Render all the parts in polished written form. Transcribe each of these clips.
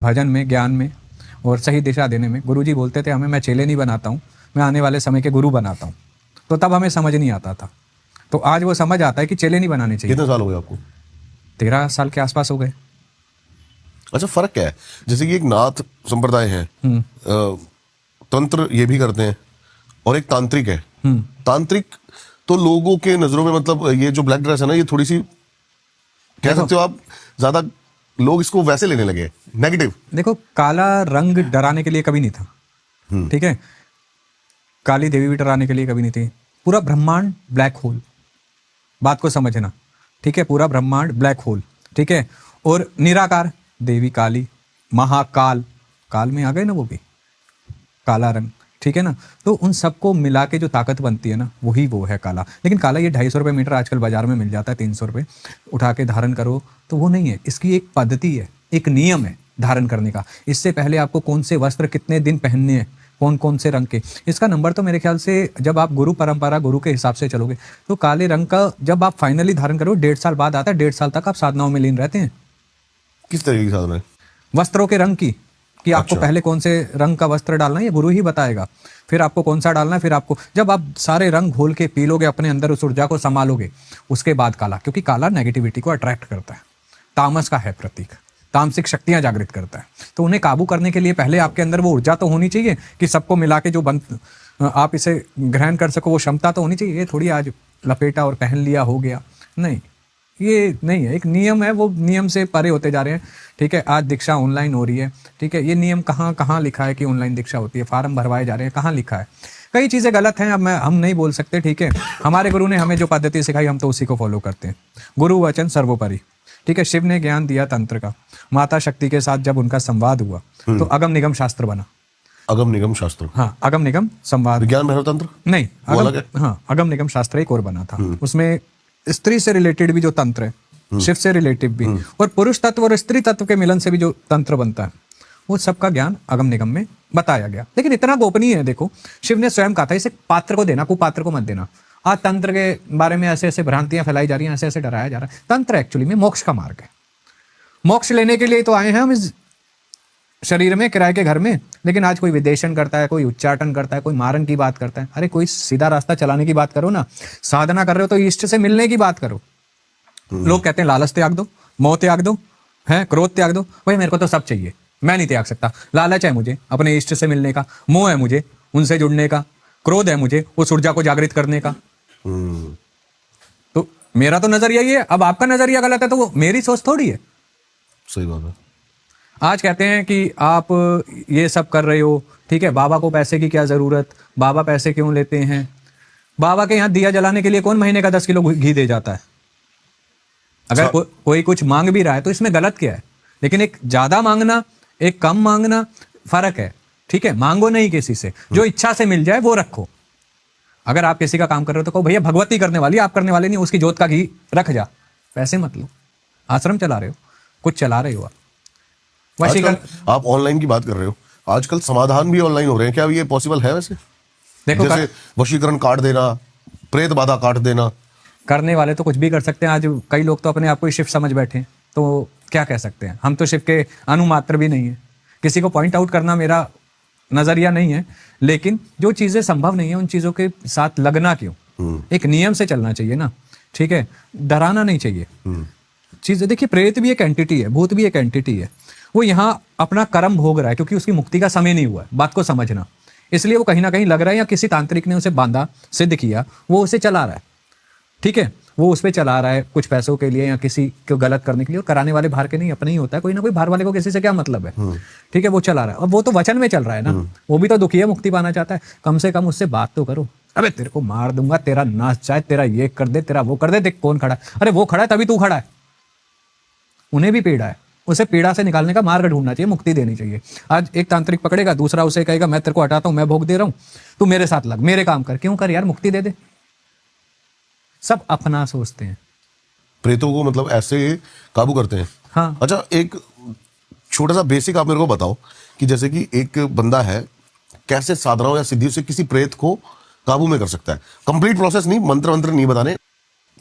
भजन में, ज्ञान में और सही दिशा देने में गुरुजी बोलते थे हमें, मैं चेले नहीं बनाता हूँ, मैं आने वाले समय के गुरु बनाता हूँ। तो तब हमें समझ नहीं आता था, तो आज वो समझ आता है कि चेले नहीं बनाने चाहिए। कितने साल हो गए आपको? 13 साल के आसपास हो गए। अच्छा, फर्क क्या है? जैसे कि एक नाथ संप्रदाय है, तंत्र ये भी करते हैं, और एक तांत्रिक है। तांत्रिक तो लोगों के नजरों में, मतलब ये जो ब्लैक ड्रेस है ना, ये थोड़ी सी कह सकते हो आप, ज्यादा लोग इसको वैसे लेने लगे, नेगेटिव। देखो, काला रंग डराने के लिए कभी नहीं था, ठीक है। काली देवी भी डराने के लिए कभी नहीं थी। पूरा ब्रह्मांड ब्लैक होल, बात को समझना, ठीक है। पूरा ब्रह्मांड ब्लैक होल, ठीक है। और निराकार देवी काली, महाकाल, काल में आ गए ना वो भी, काला रंग, ठीक है ना। तो उन सबको मिला के जो ताकत बनती है ना, वही वो है काला। लेकिन काला ये 250 रुपये मीटर आजकल बाजार में मिल जाता है, 300 रुपये उठा के धारण करो, तो वो नहीं है। इसकी एक पद्धति है, एक नियम है धारण करने का। इससे पहले आपको कौन से वस्त्र कितने दिन पहनने हैं, कौन कौन से रंग के, इसका नंबर तो मेरे ख्याल से जब आप गुरु परंपरा, गुरु के हिसाब से चलोगे, तो काले रंग का जब आप फाइनली धारण करो 1.5 साल बाद आता है। 1.5 साल तक आप साधनाओं में लीन रहते हैं। किस तरीके की साधना है? वस्त्रों के रंग की, कि आपको पहले कौन से रंग का वस्त्र डालना है, ये गुरु ही बताएगा। फिर आपको कौन सा डालना है, फिर आपको जब आप सारे रंग घोल के पी लोगे, अपने अंदर उस ऊर्जा को संभालोगे, उसके बाद काला, क्योंकि काला नेगेटिविटी को अट्रैक्ट करता है, तामस का है प्रतीक, तामसिक शक्तियां जागृत करता है। तो उन्हें काबू करने के लिए पहले आपके अंदर वो ऊर्जा तो होनी चाहिए कि सबको मिला के जो आप इसे ग्रहण कर सको, वो क्षमता तो होनी चाहिए। ये थोड़ी आज लपेटा और पहन लिया हो गया, नहीं, ये नहीं है। एक नियम है, वो नियम से परे होते जा रहे हैं, ठीक है। आज दीक्षा ऑनलाइन हो रही है, ठीक है। ये नियम कहाँ कहाँ लिखा है कि ऑनलाइन दीक्षा होती है? फार्म भरवाए जा रहे हैं, कहाँ लिखा है? कई चीज़ें गलत हैं, अब हम नहीं बोल सकते, ठीक है। हमारे गुरु ने हमें जो पद्धति सिखाई, हम तो उसी को फॉलो करते हैं। गुरु वचन सर्वोपरि, ठीक है। शिव ने ज्ञान दिया तंत्र का, माता शक्ति के साथ जब उनका संवाद हुआ तो अगम निगम शास्त्र बना। अगम निगम शास्त्र? हाँ, अगम निगम संवाद, विज्ञान भैरव तंत्र नहीं, हाँ, अगम निगम शास्त्र एक और बना था। उसमें स्त्री से रिलेटेड भी जो तंत्र है, शिव से रिलेटिव भी, और पुरुष तत्व और स्त्री तत्व के मिलन से भी जो तंत्र बनता है, वो सबका ज्ञान अगम निगम में बताया गया। लेकिन इतना गोपनीय है, देखो, शिव ने स्वयं कहा था इसे पात्र को देना, कुपात्र को मत देना। आज तंत्र के बारे में ऐसे ऐसे भ्रांतियां फैलाई जा रही हैं, ऐसे ऐसे डराया जा रहा है। तंत्र एक्चुअली में मोक्ष का मार्ग है। मोक्ष लेने के लिए तो आए हैं हम इस शरीर में, किराए के घर में। लेकिन आज कोई विदेशन करता है, कोई उच्चाटन करता है, कोई मारन की बात करता है। अरे कोई सीधा रास्ता चलाने की बात करो ना। साधना कर रहे हो तो इष्ट से मिलने की बात करो। लोग कहते हैं लालच त्याग दो, मोह त्याग दो, है क्रोध त्याग दो। भाई मेरे को तो सब चाहिए, मैं नहीं त्याग सकता। लालच है मुझे अपने इष्ट से मिलने का, मोह है मुझे उनसे जुड़ने का, क्रोध है मुझे उस ऊर्जा को जागृत करने का। तो मेरा तो नजरिया ये है। अब आपका नजरिया गलत है तो वो मेरी सोच थोड़ी है। सही बात है। आज कहते हैं कि आप ये सब कर रहे हो, ठीक है, बाबा को पैसे की क्या जरूरत, बाबा पैसे क्यों लेते हैं? बाबा के यहाँ दिया जलाने के लिए कौन महीने का 10 किलो घी दे जाता है? अगर कोई कुछ मांग भी रहा है तो इसमें गलत क्या है? लेकिन एक ज्यादा मांगना, एक कम मांगना, फर्क है, ठीक है। मांगो नहीं किसी से, जो इच्छा से मिल जाए वो रखो। अगर आप किसी का काम कर रहे हो तो कहो भैया भगवती करने वाली, आप करने वाले नहीं, उसकी जोत का घी रख जा, पैसे मत लो। आश्रम चला रहे हो, कुछ चला रहे हो आप। आप ऑनलाइन की बात कर रहे हो, आजकल समाधान भी ऑनलाइन हो रहे हैं, क्या ये पॉसिबल है? वैसे देखो, जैसे वशीकरण काट देना, प्रेत बाधा काट देना, करने वाले तो कुछ भी कर सकते हैं। आज कई लोग तो अपने आप को ही शिव समझ बैठे हैं, तो क्या कह सकते हैं? हम तो शिव के अनुमात्र भी नहीं है। किसी को पॉइंट आउट करना मेरा नजरिया नहीं है, लेकिन जो चीजें संभव नहीं है उन चीजों के साथ लगना क्यों? एक नियम से चलना चाहिए ना, ठीक है। डराना नहीं चाहिए चीजें। देखिए, प्रेत भी एक एंटिटी है, भूत भी एक एंटिटी है। वो यहाँ अपना कर्म भोग रहा है क्योंकि उसकी मुक्ति का समय नहीं हुआ है, बात को समझना। इसलिए वो कहीं ना कहीं लग रहा है, या किसी तांत्रिक ने उसे बांधा, सिद्ध किया, वो उसे चला रहा है, ठीक है। वो उस पर चला रहा है कुछ पैसों के लिए या किसी को गलत करने के लिए। और कराने वाले बाहर के नहीं, अपने ही होता है। कोई ना कोई बाहर वाले को किसी से क्या मतलब है, ठीक है। वो चला रहा है, और वो तो वचन में चल रहा है ना, वो भी तो दुखी है, मुक्ति पाना चाहता है। कम से कम उससे बात तो करो। अबे तेरे को मार दूंगा, तेरा नाश चाहे, तेरा ये कर दे, तेरा वो कर दे, देख कौन खड़ा है। अरे वो खड़ा है तभी तू खड़ा है। उन्हें भी पीड़ा है, उसे पीड़ा से निकालने का मार्ग ढूंढना चाहिए, मुक्ति देनी चाहिए। आज एक तांत्रिक पकड़ेगा, दूसरा उसे कहेगा मैं तेरे को हटाता हूं, मैं भोग दे रहा हूं, तू मेरे साथ लग, मेरे काम कर। क्यों कर यार, मुक्ति दे दे। सब अपना सोचते हैं। प्रेतों को मतलब ऐसे काबू करते हैं। हाँ। अच्छा, एक छोटा सा बेसिक आप मेरे को बताओ कि जैसे कि एक बंदा है, कैसे साधनाओं या सिद्धियों से किसी प्रेत को काबू में कर सकता है? कंप्लीट प्रोसेस नहीं, मंत्र मंत्र नहीं बताने,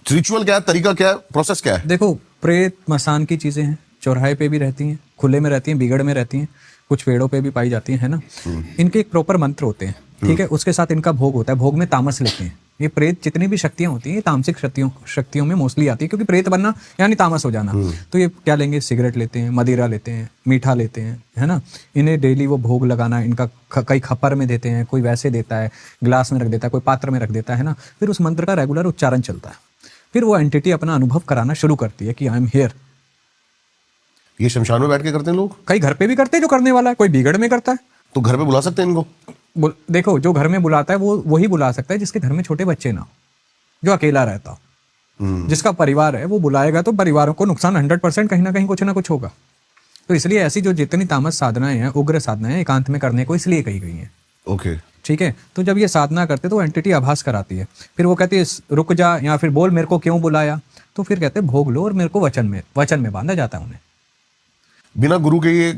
रिचुअल क्या है, तरीका क्या है, प्रोसेस क्या है? देखो, प्रेत मसान की चीजें हैं, चौराहे पे भी रहती हैं, खुले में रहती हैं, बिगड़ में रहती हैं, कुछ पेड़ों पे भी पाई जाती हैं, है ना। इनके एक प्रॉपर मंत्र होते हैं, ठीक है, उसके साथ इनका भोग होता है, भोग में तामस लेते हैं। ये प्रेत जितनी भी शक्तियां होती हैं ये तामसिक शक्तियों में मोस्टली आती है, क्योंकि प्रेत बनना यानी तामस हो जाना। तो ये क्या लेंगे, सिगरेट लेते हैं, मदिरा लेते हैं, मीठा लेते हैं, है ना। इन्हें डेली वो भोग लगाना, इनका कई खप्पर में देते हैं, कोई वैसे देता है, गिलास में रख देता है, कोई पात्र में रख देता है ना। फिर उस मंत्र का रेगुलर उच्चारण चलता है, फिर वो एंटिटी अपना अनुभव कराना शुरू करती है कि आई एम हियर। ये शमशान में बैठ के करते हैं लोग? कई घर पे भी करते हैं जो करने वाला है, कोई बिगड़ में करता है। तो घर पे बुला सकते हैं इनको? देखो, जो घर में बुलाता है वो वही बुला सकता है जिसके घर में छोटे बच्चे ना हो, जो अकेला रहता हो। जिसका परिवार है वो बुलाएगा तो परिवारों को नुकसान 100% कहीं ना कुछ होगा। तो इसलिए ऐसी जो जितनी तामस साधनाएं हैं, उग्र साधनाएं एकांत में करने को इसलिए कही गई हैं। ओके, ठीक है। तो जब ये साधना करते तो एंटिटी आभास कराती है, फिर वो कहती है रुक जा, या फिर बोल मेरे को क्यों बुलाया। तो फिर कहते हैं भोग लो, और मेरे को वचन में बांधा जाता है उन्हें। बिना गुरु के ये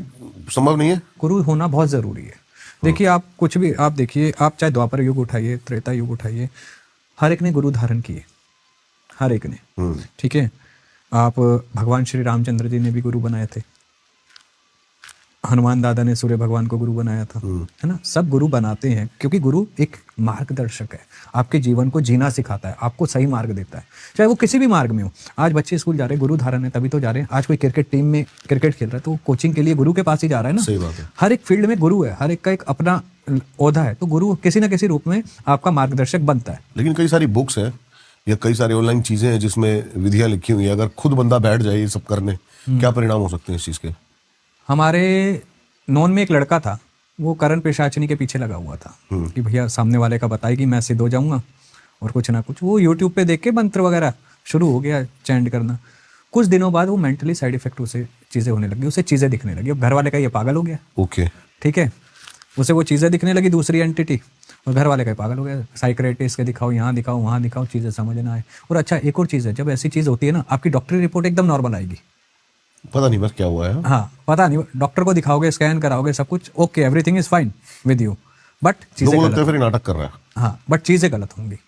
संभव नहीं है? गुरु होना बहुत जरूरी है। देखिए, आप कुछ भी आप देखिए, आप चाहे द्वापर युग उठाइए, त्रेता युग उठाइए, हर एक ने गुरु धारण किए, हर एक ने, ठीक है। आप भगवान श्री रामचंद्र जी ने भी गुरु बनाए थे, हनुमान दादा ने सूर्य भगवान को गुरु बनाया था, है ना। सब गुरु बनाते हैं क्योंकि गुरु एक मार्गदर्शक है, आपके जीवन को जीना सिखाता है, आपको सही मार्ग देता है, चाहे वो किसी भी मार्ग में हो। आज बच्चे स्कूल जा रहे हैं, गुरु धारण है तभी तो जा रहे हैं। आज कोई क्रिकेट टीम में क्रिकेट खेल रहा है तो कोचिंग के लिए गुरु के पास ही जा रहा है ना। सही बात है। हर एक फील्ड में गुरु है, हर एक का एक अपना ओहदा है, तो गुरु किसी न किसी रूप में आपका मार्गदर्शक बनता है। लेकिन कई सारी बुक्स हैं या कई सारी ऑनलाइन चीजें हैं जिसमें विधियां लिखी हुई है, अगर खुद बंदा बैठ जाए ये सब करने, क्या परिणाम हो सकते हैं इस चीज के? हमारे नॉन में एक लड़का था, वो करण पेशाचनी के पीछे लगा हुआ था कि भैया सामने वाले का बताए कि मैं सिद्ध हो जाऊंगा और कुछ ना कुछ। वो यूट्यूब पे देख के मंत्र वगैरह शुरू हो गया चैंट करना। कुछ दिनों बाद वो मेंटली साइड इफेक्ट उसे चीज़ें होने लगी, उसे चीज़ें दिखने लगी। अब घर वाले का ये पागल हो गया, ओके, ठीक है, उसे वो चीज़ें दिखने लगी, दूसरी एंटिटी, और घर वाले का पागल हो गया। साइक्रेटिस्ट के दिखाओ, यहाँ दिखाओ, वहाँ दिखाओ, चीज़ें समझ ना आए। और अच्छा, एक और चीज़ है, जब ऐसी चीज़ होती है ना, आपकी डॉक्टरी रिपोर्ट एकदम नॉर्मल आएगी, पता नहीं बस क्या हुआ है। हाँ, पता नहीं, डॉक्टर को दिखाओगे, स्कैन कराओगे, सब कुछ okay, everything is fine with you, but चीजें लोगों लगता है फिर नाटक कर रहा है। हाँ, बट चीजें गलत होंगी।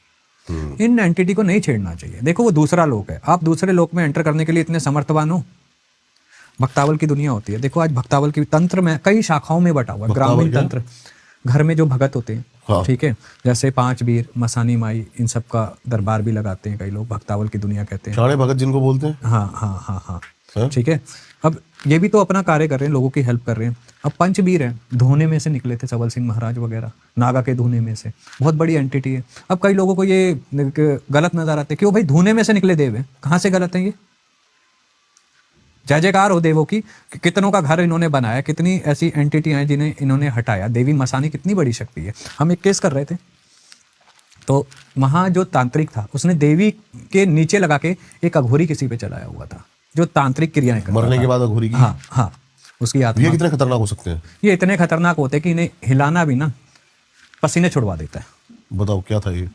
इन एंटिटी को नहीं छेड़ना चाहिए। देखो, वो दूसरा लोक है, आप दूसरे लोक में एंटर करने के लिए इतने समर्थवान हो। भक्तावल की दुनिया होती है। देखो, आज भक्तावल की तंत्र में कई शाखाओं में बटा हुआ है। ग्रामीण तंत्र, घर में जो भगत होते हैं, हाँ। ठीक है, जैसे 5 वीर, मसानी माई, इन सब का दरबार भी लगाते हैं कई लोग, भक्तावल की दुनिया कहते हैं। शाणे भगत जिनको बोलते हैं। हाँ हाँ हाँ हाँ, ठीक है। अब ये भी तो अपना कार्य कर रहे हैं, लोगों की हेल्प कर रहे हैं। अब पंचवीर हैं, धोने में से निकले थे, सबल सिंह महाराज वगैरह, नागा के धोने में से, बहुत बड़ी एंटिटी है। अब कई लोगों को ये गलत नजर आते हैं, क्यों भाई धोने में से निकले देव हैं, कहाँ से गलत है ये? जय जयकार हो देवों की, कितनों का घर इन्होंने बनाया, कितनी ऐसी एंटिटियां हैं जिन्हें इन्होंने हटाया। देवी मसानी कितनी बड़ी शक्ति है। हम एक केस कर रहे थे, तो वहाँ जो तांत्रिक था उसने देवी के नीचे लगा के एक अघोरी किसी पे चलाया हुआ था, जो तांत्रिक क्रियाएं करता मरने था। के बाद अघोरी की। हाँ हाँ, उसकी आत्मा। ये कितने खतरनाक हो सकते हैं? ये इतने खतरनाक होते हैं कि इन्हें हिलाना भी ना पसीने छुड़वा देता है। बताओ क्या था ये?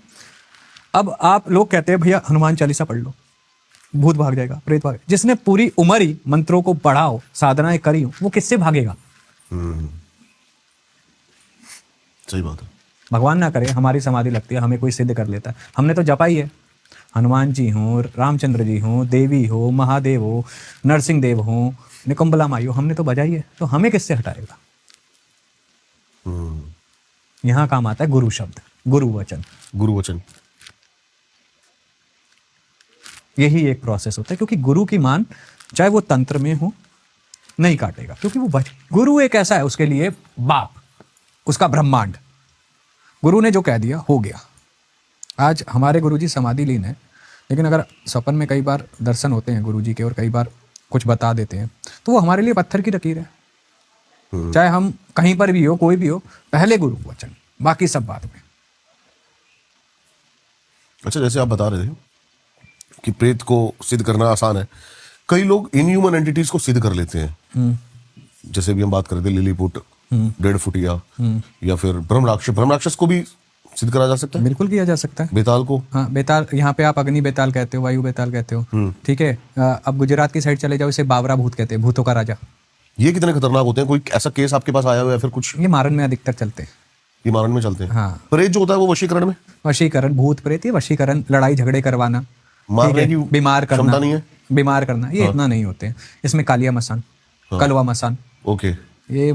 अब आप लोग कहते हैं भैया हनुमान चालीसा पढ़ लो, भूत भाग जाएगा, प्रेत भाग। जिसने पूरी उम्र ही मंत्रों को पढ़ाओ, साधनाएं करी हो, वो किससे भागेगा? सही बात है। भगवान ना करे हमारी समाधि लगती है, हमें कोई सिद्ध कर लेता है। हमने तो जपा ही है, हनुमान जी हों, रामचंद्र जी हों, देवी हो, महादेव हो, नरसिंह देव हो, निकुंबला माई हो, हमने तो बजाई है, तो हमें किससे हटाएगा? यहां काम आता है गुरु शब्द, गुरु वचन। गुरु वचन, यही एक प्रोसेस होता है, क्योंकि गुरु की मान चाहे वो तंत्र में हो नहीं काटेगा, क्योंकि वो गुरु एक ऐसा है, उसके लिए बाप, उसका ब्रह्मांड। गुरु ने जो कह दिया हो गया। आज हमारे गुरुजी समाधि लीन है, लेकिन अगर सपन में कई बार दर्शन होते हैं गुरुजी के और कई बार कुछ बता देते हैं, तो वो हमारे लिए पत्थर की लकीर है। चाहे हम कहीं पर भी हो, कोई भी हो, पहले गुरु वचन, बाकी सब बाद में। अच्छा, जैसे आप बता रहे थे कि प्रेत को सिद्ध करना आसान है, कई लोग इनह्यूमन एंटिटीज को सिद्ध कर लेते हैं। जैसे भी हम बात कर रहे थे लिलीपुट, 1.5 फुटिया, या फिर ब्रह्म राक्षस को भी सिद्ध करा जा सकता है। बिल्कुल किया जा सकता है। बेताल को, हाँ, बेताल, यहाँ पे आप अग्नि बेताल कहते हो, वायु बेताल कहते हो, ठीक है। अब गुजरात की साइड चले जाओ, इसे बावरा भूत कहते हैं, भूतों का राजा। ये कितने खतरनाक होते हैं? कोई ऐसा केस आपके पास आया हुआ है फिर कुछ? ये मारन में अधिकतर चलते हैं। ये मारन में चलते हैं। हाँ। प्रेत जो होता है वो वशीकरण में, वशीकरण, भूत प्रेत, ये वशीकरण, लड़ाई झगड़े करवाना, मारने की बीमार करना, क्षमता नहीं है। बीमार करना, ये इतना नहीं होते हैं। इसमें कालिया मसान, कलवा मसान, ओके। ये